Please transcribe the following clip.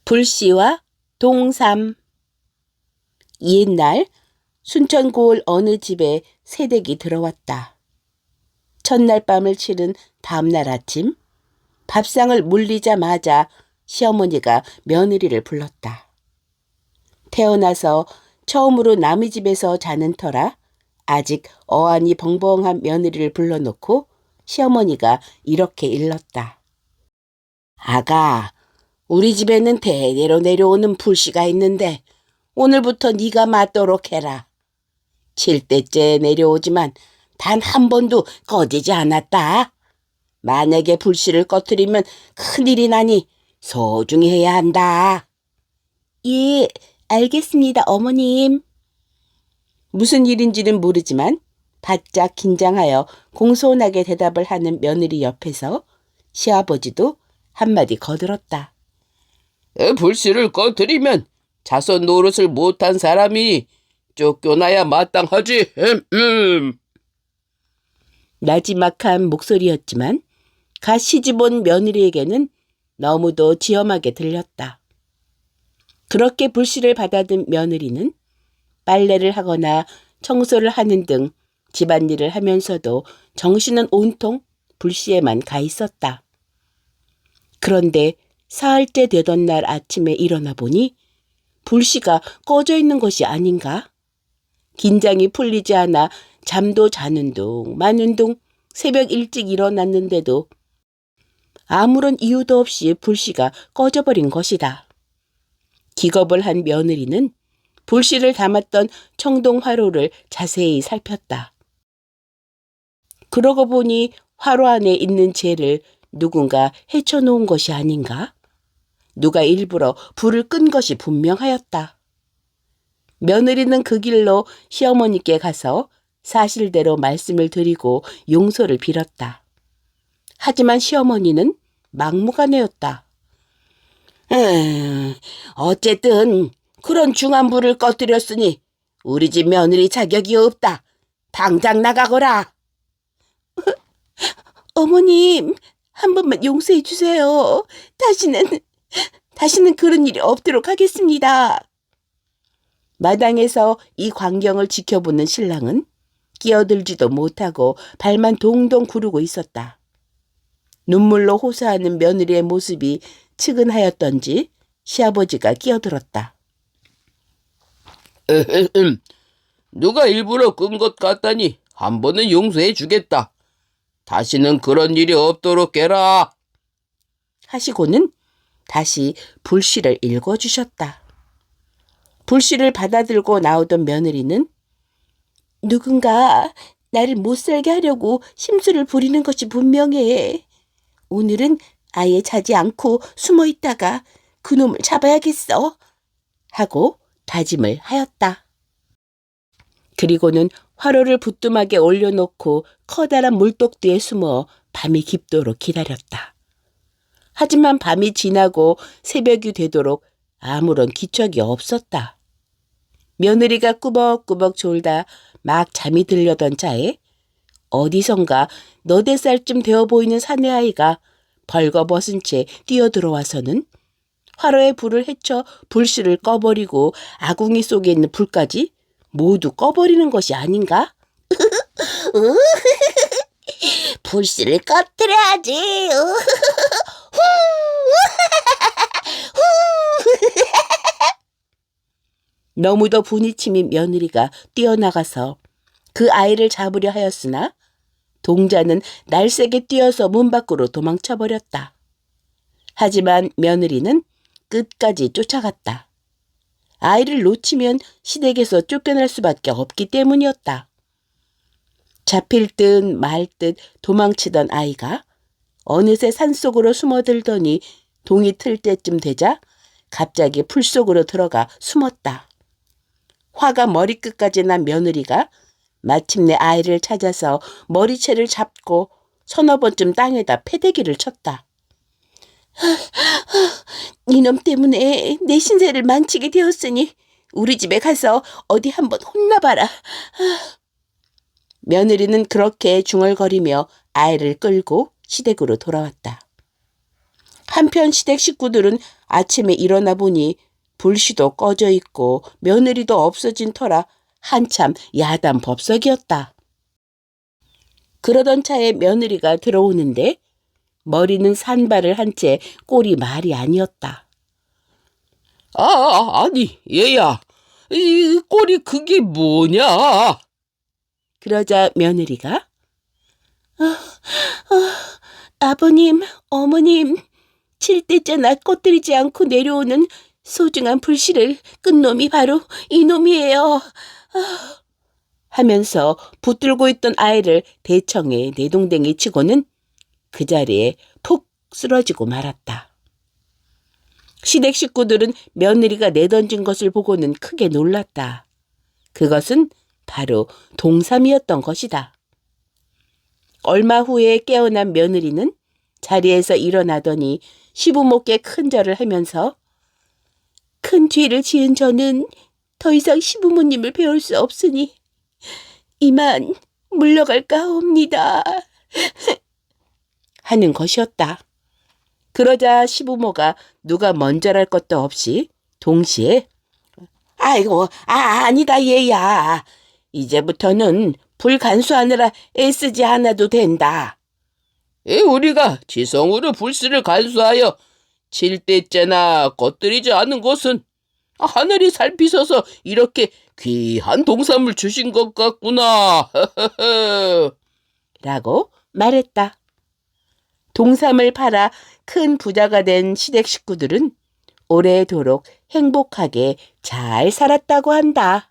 불씨와 동삼. 옛날 순천고을 어느 집에 새댁이 들어왔다. 첫날 밤을 치른 다음날 아침 밥상을 물리자마자 시어머니가 며느리를 불렀다. 태어나서 처음으로 남의 집에서 자는 터라 아직 어안이 벙벙한 며느리를 불러놓고 시어머니가 이렇게 일렀다. 아가, 우리 집에는 대대로 내려오는 불씨가 있는데 오늘부터 네가 맞도록 해라. 7대째 내려오지만 단 한 번도 꺼지지 않았다. 만약에 불씨를 꺼뜨리면 큰일이 나니 소중히 해야 한다. 예, 알겠습니다, 어머님. 무슨 일인지는 모르지만 바짝 긴장하여 공손하게 대답을 하는 며느리 옆에서 시아버지도 한마디 거들었다. 불씨를 꺼뜨리면 자손 노릇을 못한 사람이 쫓겨나야 마땅하지. 나지막한 목소리였지만 갓 시집온 며느리에게는 너무도 지엄하게 들렸다. 그렇게 불씨를 받아든 며느리는 빨래를 하거나 청소를 하는 등 집안일을 하면서도 정신은 온통 불씨에만 가 있었다. 그런데 사흘째 되던 날 아침에 일어나 보니 불씨가 꺼져 있는 것이 아닌가? 긴장이 풀리지 않아 잠도 자는 둥 마는 둥 새벽 일찍 일어났는데도 아무런 이유도 없이 불씨가 꺼져버린 것이다. 기겁을 한 며느리는 불씨를 담았던 청동 화로를 자세히 살폈다. 그러고 보니 화로 안에 있는 재를 누군가 헤쳐놓은 것이 아닌가? 누가 일부러 불을 끈 것이 분명하였다. 며느리는 그 길로 시어머니께 가서 사실대로 말씀을 드리고 용서를 빌었다. 하지만 시어머니는 막무가내였다. 어쨌든 그런 중한 불을 꺼뜨렸으니 우리 집 며느리 자격이 없다. 당장 나가거라. 어머님, 한 번만 용서해 주세요. 다시는 그런 일이 없도록 하겠습니다. 마당에서 이 광경을 지켜보는 신랑은 끼어들지도 못하고 발만 동동 구르고 있었다. 눈물로 호소하는 며느리의 모습이 측은하였던지 시아버지가 끼어들었다. 누가 일부러 끈 것 같다니 한 번은 용서해 주겠다. 다시는 그런 일이 없도록 해라. 하시고는 다시 불씨를 읽어주셨다. 불씨를 받아들고 나오던 며느리는 누군가 나를 못살게 하려고 심술을 부리는 것이 분명해. 오늘은 아예 자지 않고 숨어 있다가 그놈을 잡아야겠어. 하고 다짐을 하였다. 그리고는 화로를 부뚜막에 올려놓고 커다란 물독 뒤에 숨어 밤이 깊도록 기다렸다. 하지만 밤이 지나고 새벽이 되도록 아무런 기척이 없었다. 며느리가 꾸벅꾸벅 졸다 막 잠이 들려던 차에 어디선가 너댓살쯤 되어 보이는 사내아이가 벌거벗은 채 뛰어들어와서는 화로에 불을 헤쳐 불씨를 꺼버리고 아궁이 속에 있는 불까지 모두 꺼버리는 것이 아닌가? 불씨를 꺼뜨려야지. 너무도 분이 치민 며느리가 뛰어나가서 그 아이를 잡으려 하였으나 동자는 날쌔게 뛰어서 문 밖으로 도망쳐버렸다. 하지만 며느리는 끝까지 쫓아갔다. 아이를 놓치면 시댁에서 쫓겨날 수밖에 없기 때문이었다. 잡힐 듯 말 듯 도망치던 아이가 어느새 산속으로 숨어들더니 동이 틀 때쯤 되자 갑자기 풀 속으로 들어가 숨었다. 화가 머리끝까지 난 며느리가 마침내 아이를 찾아서 머리채를 잡고 서너 번쯤 땅에다 패대기를 쳤다. 이놈 때문에 내 신세를 망치게 되었으니 우리 집에 가서 어디 한번 혼나봐라. 며느리는 그렇게 중얼거리며 아이를 끌고 시댁으로 돌아왔다. 한편 시댁 식구들은 아침에 일어나 보니 불씨도 꺼져 있고 며느리도 없어진 터라 한참 야단 법석이었다. 그러던 차에 며느리가 들어오는데 머리는 산발을 한 채 꼴이 말이 아니었다. 아니, 얘야. 이 꼴이 그게 뭐냐? 그러자 며느리가 아버님, 어머님, 7대째나 꺼뜨리지 않고 내려오는 소중한 불씨를 끈 놈이 바로 이놈이에요. 하면서 붙들고 있던 아이를 대청에 내동댕이 치고는 그 자리에 푹 쓰러지고 말았다. 시댁 식구들은 며느리가 내던진 것을 보고는 크게 놀랐다. 그것은 바로 동삼이었던 것이다. 얼마 후에 깨어난 며느리는 자리에서 일어나더니 시부모께 큰 절을 하면서 큰 죄를 지은 저는 더 이상 시부모님을 배울 수 없으니 이만 물러갈까 합니다. 하는 것이었다. 그러자 시부모가 누가 먼저랄 것도 없이 동시에 아이고, 아니다 얘야. 이제부터는 불 간수하느라 애쓰지 않아도 된다. 우리가 지성으로 불씨를 간수하여 7대째나 꺼뜨리지 않은 것은 하늘이 살피셔서 이렇게 귀한 동산물 주신 것 같구나. 라고 말했다. 동삼을 팔아 큰 부자가 된 시댁 식구들은 오래도록 행복하게 잘 살았다고 한다.